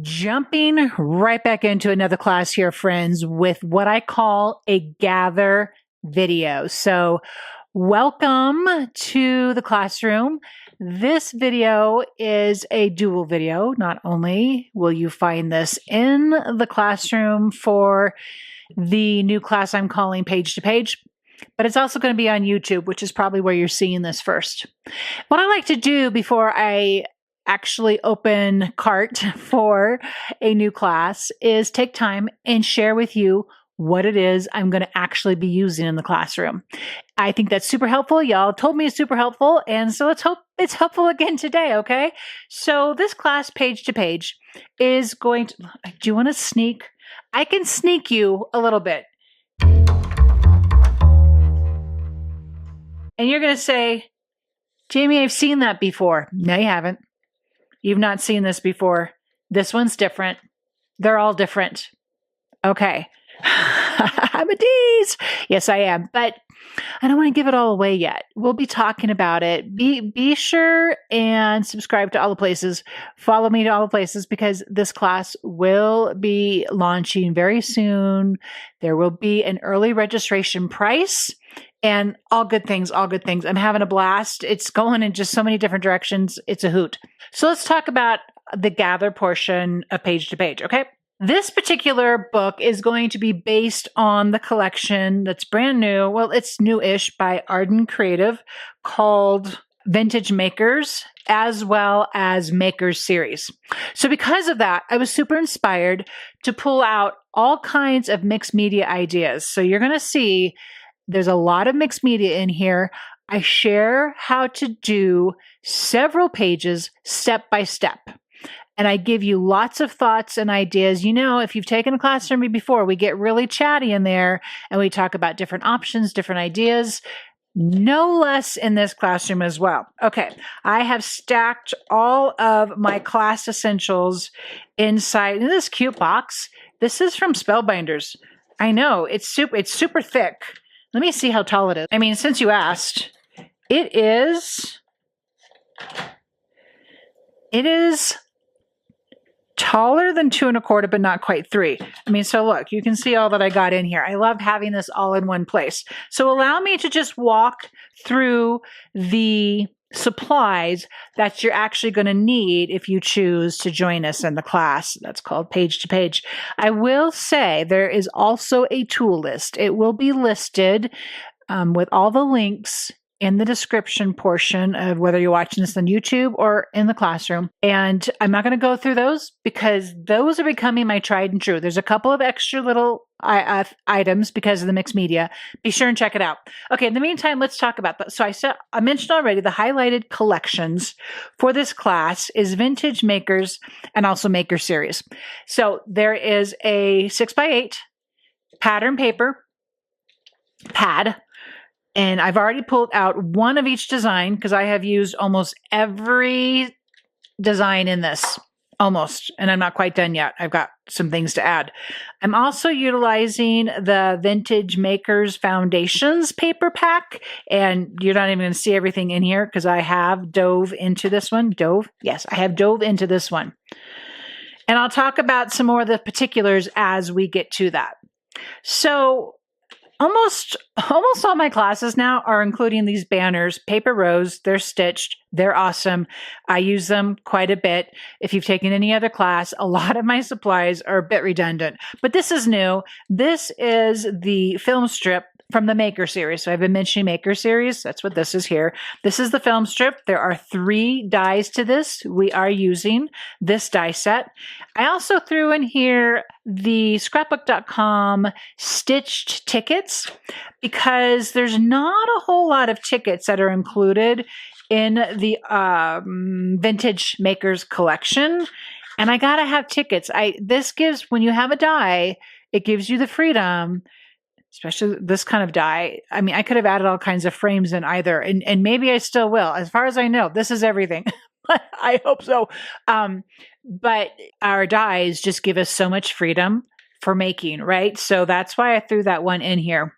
Jumping right back into another class here, friends, with what I call a gather video. So welcome to the classroom. This video is a dual video. Not only will you find this in the classroom for the new class I'm calling Page to Page, but it's also going to be on YouTube, which is probably where you're seeing this first. What I like to do before I actually open cart for a new class is take time and share with you what it is I'm going to actually be using in the classroom. I think that's super helpful. Y'all told me it's super helpful, and so let's hope it's helpful again today, okay? So this class, Page to Page, is going to... Do you want to sneak? I can sneak you a little bit. And you're going to say, Jamie, I've seen that before. No, you haven't. You've not seen this before. This one's different. They're all different. Okay. I'm a tease. Yes, I am. But I don't want to give it all away yet. We'll be talking about it. Be sure and subscribe to all the places. Follow me to all the places because this class will be launching very soon. There will be an early registration price. And all good things, all good things. I'm having a blast. It's going in just so many different directions. It's a hoot. So let's talk about the gather portion of Page to Page, okay? This particular book is going to be based on the collection that's brand new. Well, it's new-ish by Arden Creative called Vintage Makers, as well as Makers Series. So because of that, I was super inspired to pull out all kinds of mixed media ideas. So you're going to see there's a lot of mixed media in here. I share how to do several pages step by step. And I give you lots of thoughts and ideas. You know, if you've taken a class from me before, we get really chatty in there and we talk about different options, different ideas. No less in this classroom as well. Okay, I have stacked all of my class essentials inside this cute box. This is from Spellbinders. I know, it's super thick. Let me see how tall it is. I mean, since you asked, it is taller than 2 1/4, but not quite 3. I mean, so look, you can see all that I got in here. I love having this all in one place. So allow me to just walk through the supplies that you're actually going to need if you choose to join us in the class. That's called Page to Page. I will say there is also a tool list. It will be listed with all the links in the description portion of whether you're watching this on YouTube or in the classroom. And I'm not going to go through those because those are becoming my tried and true. There's a couple of extra little items because of the mixed media. Be sure and check it out. Okay, in the meantime, let's talk about that. So I mentioned already the highlighted collections for this class is Vintage Makers and also Maker Series. So there is a 6x8 pattern paper pad. And I've already pulled out one of each design because I have used almost every design in this. Almost. And I'm not quite done yet. I've got some things to add. I'm also utilizing the Vintage Makers Foundations paper pack. And you're not even going to see everything in here because I have dove into this one. Dove? Yes, I have dove into this one. And I'll talk about some more of the particulars as we get to that. So almost all my classes now are including these banners, paper rose. They're stitched. They're awesome. I use them quite a bit. If you've taken any other class, a lot of my supplies are a bit redundant, but this is new. This is the film strip from the Maker Series. So I've been mentioning Maker Series. That's what this is here. This is the film strip. There are 3 dies to this. We are using this die set. I also threw in here the ScrapbookCom stitched tickets because there's not a whole lot of tickets that are included in the Vintage Makers collection. And I gotta have tickets. This gives, when you have a die, it gives you the freedom, especially this kind of die. I mean, I could have added all kinds of frames in either, and maybe I still will. As far as I know, this is everything. I hope so. But our dies just give us so much freedom for making, right? So that's why I threw that one in here.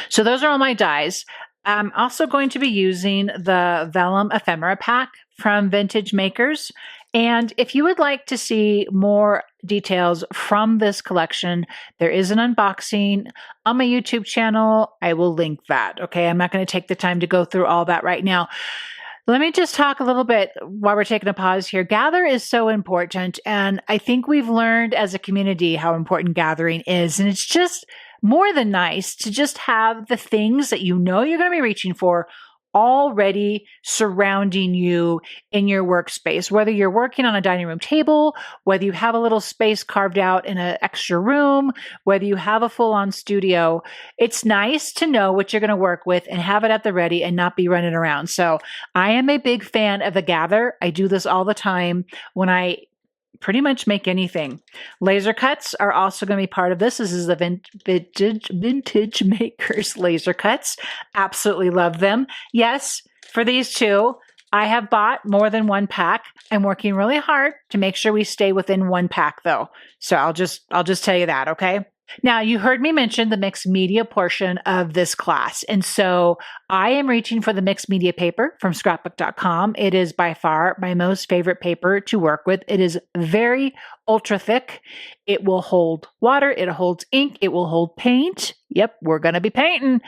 So those are all my dies. I'm also going to be using the vellum ephemera pack from Vintage Makers. And if you would like to see more details from this collection, there is an unboxing on my YouTube channel. I will link that. Okay, I'm not going to take the time to go through all that right now. Let me just talk a little bit while we're taking a pause here. Gather is so important, and I think we've learned as a community how important gathering is, and it's just more than nice to just have the things that you know you're going to be reaching for already surrounding you in your workspace, whether you're working on a dining room table, whether you have a little space carved out in an extra room, whether you have a full-on studio. It's nice to know what you're going to work with and have it at the ready and not be running around. So I am a big fan of the Gather. I do this all the time when I pretty much make anything. Laser cuts are also going to be part of this. This is the Vintage Makers laser cuts. Absolutely love them. Yes, for these two, I have bought more than one pack. I'm working really hard to make sure we stay within one pack though. So I'll just tell you that, okay? Now, you heard me mention the mixed media portion of this class. And so I am reaching for the mixed media paper from ScrapbookCom. It is by far my most favorite paper to work with. It is very ultra thick. It will hold water. It holds ink. It will hold paint. Yep, we're going to be painting.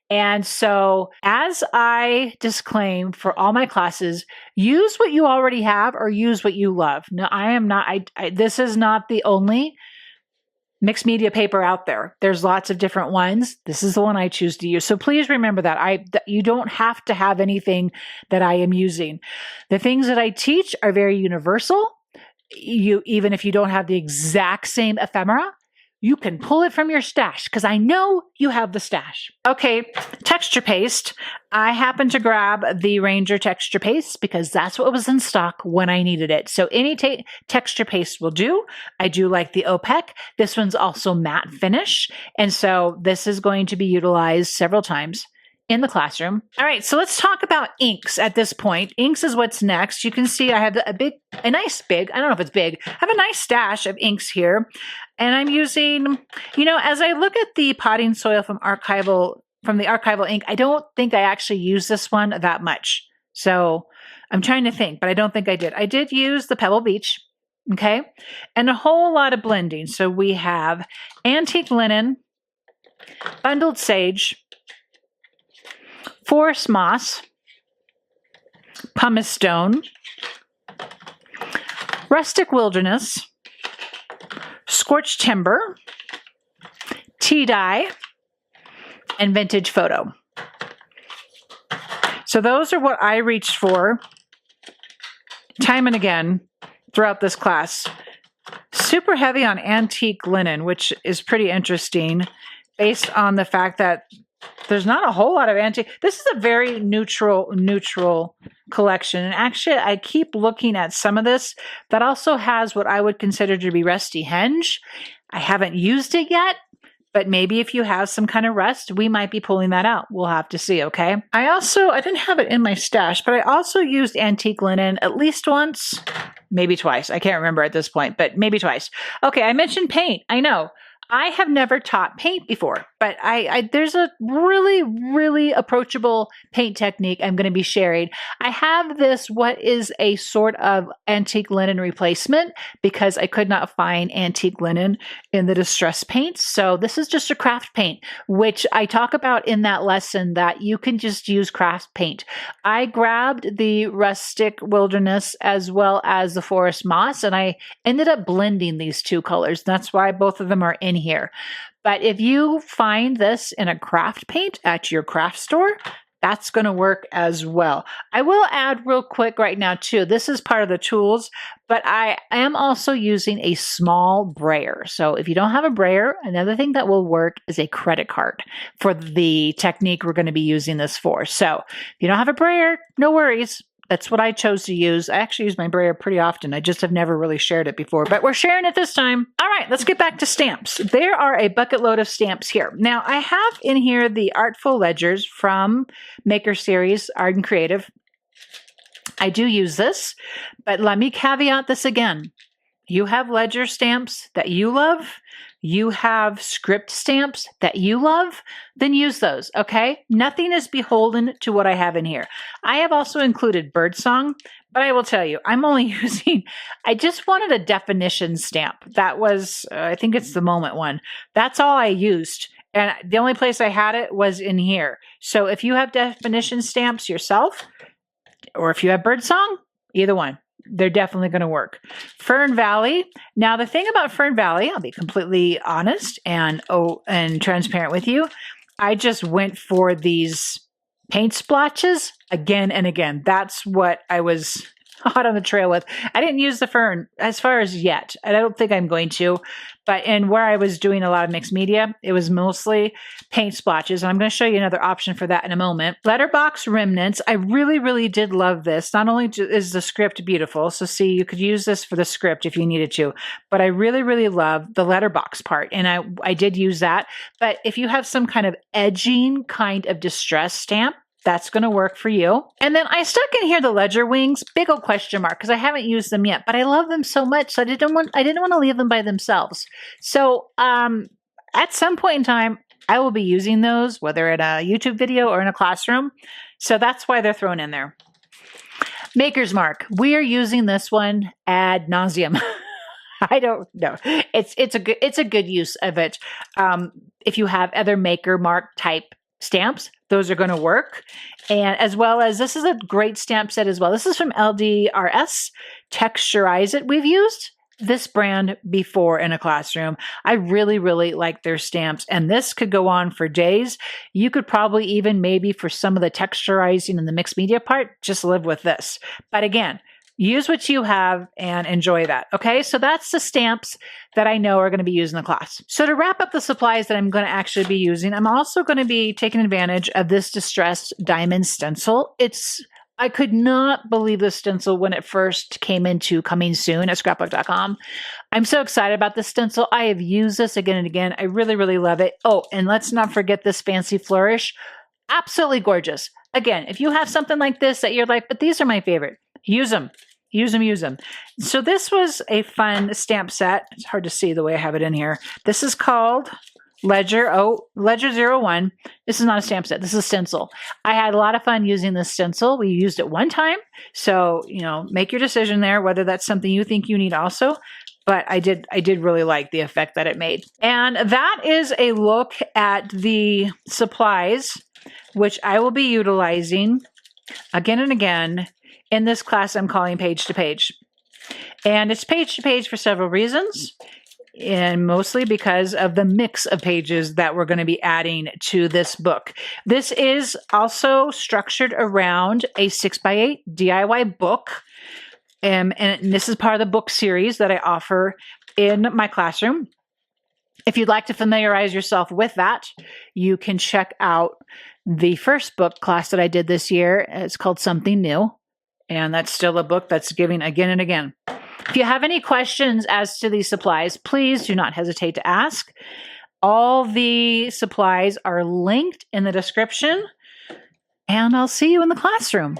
And so as I disclaim for all my classes, use what you already have or use what you love. No, I am not, this is not the only mixed media paper out there. There's lots of different ones. This is the one I choose to use. So please remember that you don't have to have anything that I am using. The things that I teach are very universal. Even if you don't have the exact same ephemera, you can pull it from your stash because I know you have the stash. Okay, texture paste. I happened to grab the Ranger texture paste because that's what was in stock when I needed it. So any texture paste will do. I do like the opaque. This one's also matte finish. And so this is going to be utilized several times in the classroom. All right, so let's talk about inks at this point. Inks is what's next. You can see I have a nice big, I don't know if it's big, I have a nice stash of inks here. And I'm using, as I look at the potting soil from the Archival Ink, I don't think I actually use this one that much. So I'm trying to think, but I don't think I did. I did use the Pebble Beach, okay? And a whole lot of blending. So we have antique linen, bundled sage, forest moss, pumice stone, rustic wilderness, scorched timber, tea dye, and vintage photo. So those are what I reached for time and again throughout this class. Super heavy on antique linen, which is pretty interesting based on the fact that there's not a whole lot of antique. This is a very neutral collection. And actually, I keep looking at some of this that also has what I would consider to be rusty henge. I haven't used it yet, but maybe if you have some kind of rust, we might be pulling that out. We'll have to see, okay? I didn't have it in my stash, but I also used antique linen at least once, maybe twice. I can't remember at this point, but maybe twice. Okay, I mentioned paint. I know. I have never taught paint before, but there's a really approachable paint technique I'm going to be sharing. I have this, what is a sort of antique linen replacement because I could not find antique linen in the distress paints. So this is just a craft paint, which I talk about in that lesson that you can just use craft paint. I grabbed the Rustic Wilderness as well as the Forest Moss, and I ended up blending these two colors. That's why both of them are in here. But if you find this in a craft paint at your craft store, that's going to work as well. I will add real quick right now too, this is part of the tools, but I am also using a small brayer. So if you don't have a brayer, another thing that will work is a credit card for the technique we're going to be using this for. So if you don't have a brayer, no worries. That's what I chose to use. I actually use my brayer pretty often. I just have never really shared it before, but we're sharing it this time. All right, let's get back to stamps. There are a bucket load of stamps here. Now, I have in here the Artful Ledgers from Maker Series, Art and Creative. I do use this, but let me caveat this again. You have ledger stamps that you love. You have script stamps that you love, then use those, okay? Nothing is beholden to what I have in here. I have also included birdsong, But I will tell you, I'm only using, I just wanted a definition stamp. That was, I think it's the Moment one. That's all I used. And the only place I had it was in here. So if you have definition stamps yourself, or if you have Birdsong, either one, they're definitely going to work. Fern Valley. Now, the thing about Fern Valley, I'll be completely honest and transparent with you. I just went for these paint splotches again and again. That's what I was hot on the trail with. I didn't use the fern as far as yet, and I don't think I'm going to. But in where I was doing a lot of mixed media, it was mostly paint splotches. And I'm going to show you another option for that in a moment. Letterbox remnants. I really, really did love this. Not only is the script beautiful, so see, you could use this for the script if you needed to, but I really, really love the letterbox part. And I did use that. But if you have some kind of edging kind of distress stamp, that's going to work for you. And then I stuck in here the ledger wings, big old question mark, because I haven't used them yet, but I love them so much. So I didn't want to leave them by themselves. So at some point in time, I will be using those, whether in a YouTube video or in a classroom. So that's why they're thrown in there. Maker's Mark. We are using this one ad nauseum. I don't know. It's a good use of it. If you have other Maker Mark type stamps, those are going to work. And as well as, this is a great stamp set as well. This is from LDRS, Texturize It. We've used this brand before in a classroom. I really, really like their stamps, and this could go on for days. You could probably even maybe for some of the texturizing and the mixed media part, just live with this. But again, use what you have and enjoy that. Okay, so that's the stamps that I know are going to be used in the class. So to wrap up the supplies that I'm going to actually be using, I'm also going to be taking advantage of this distressed diamond stencil. I could not believe this stencil when it first came into coming soon at ScrapbookCom. I'm so excited about this stencil. I have used this again and again. I really, really love it. Oh, and let's not forget this fancy flourish. Absolutely gorgeous. Again, if you have something like this that you're like, but these are my favorite, use them. Use them, use them. So this was a fun stamp set. It's hard to see the way I have it in here. This is called Ledger 01. This is not a stamp set. This is a stencil. I had a lot of fun using this stencil. We used it one time. So, make your decision there, whether that's something you think you need also. But I did really like the effect that it made. And that is a look at the supplies, which I will be utilizing again and again in this class I'm calling Page to Page. And it's page to page for several reasons, and mostly because of the mix of pages that we're going to be adding to this book. This is also structured around a 6x8 DIY book. And this is part of the book series that I offer in my classroom. If you'd like to familiarize yourself with that, you can check out the first book class that I did this year. It's called Something New. And that's still a book that's giving again and again. If you have any questions as to these supplies, please do not hesitate to ask. All the supplies are linked in the description, and I'll see you in the classroom.